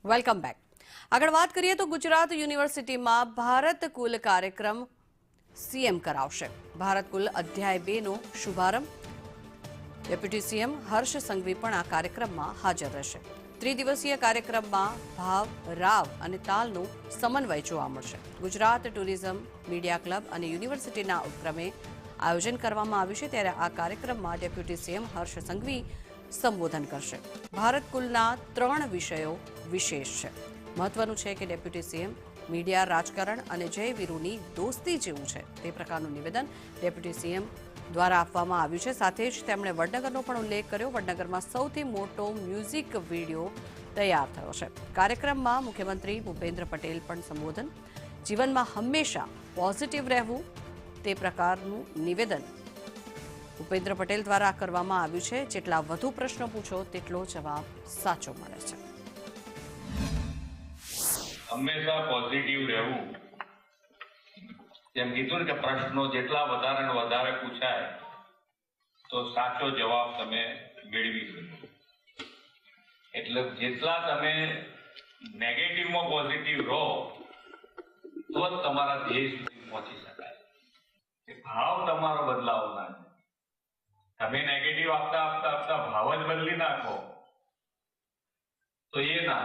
Welcome back. આગળ વાત કરીએ તો ગુજરાત યુનિવર્સિટીમાં ભારત કુલ કાર્યક્રમ સીએમ કરાવશે. ભારત કુલ અધ્યાય 2 નો શુભારંભ. ડેપ્યુટી સીએમ હર્ષ સંઘવી પણ આ કાર્યક્રમમાં હાજર રહેશે. ત્રિદિવસીય કાર્યક્રમમાં ભાવ, રાવ અને તાલનો સમન્વય જોવા મળશે. ગુજરાત ટુરિઝમ, મીડિયા ક્લબ અને યુનિવર્સિટીના ઉપક્રમે આયોજન કરવામાં આવ્યું છે, ત્યારે આ કાર્યક્રમમાં ડેપ્યુટી સીએમ હર્ષ સંઘવી સંબોધન કરશે. ભારત કુલના 3 વિષયો વિશેષ છે. મહત્વનું છે કે ડેપ્યુટી સીએમ મીડિયા, રાજકારણ અને જય વીરુની દોસ્તી જેવું છે તે પ્રકારનું નિવેદન ડેપ્યુટી સીએમ દ્વારા આપવામાં આવ્યું છે. સાથે જ તેમણે વડનગરનો પણ ઉલ્લેખ કર્યો. વડનગરમાં સૌથી મોટો મ્યુઝિક વિડીયો તૈયાર થયો છે. કાર્યક્રમમાં મુખ્યમંત્રી ભૂપેન્દ્ર પટેલ પણ સંબોધન. જીવનમાં હંમેશા પોઝિટિવ રહેવું તે પ્રકારનું નિવેદન ભૂપેન્દ્ર પટેલ દ્વારા કરવામાં આવ્યું છે. જેટલા વધુ પ્રશ્નો પૂછો તેટલો જવાબ સાચો મળે છે. હંમેશા પોઝિટિવ રહેવું, જેમ કીધું ને કે પ્રશ્નો જેટલા વધારે ને વધારે પૂછાય તો સાચો જવાબ તમે મેળવી શકો. એટલે જેટલા તમે નેગેટિવમાં પોઝિટિવ રહો તો જ તમારા ધ્યેય સુધી પહોંચી શકાય. ભાવ તમારો બદલાવો ના છે. તમે નેગેટિવ આપતા આપતા આપતા ભાવ જ બદલી નાખો તો એ ના.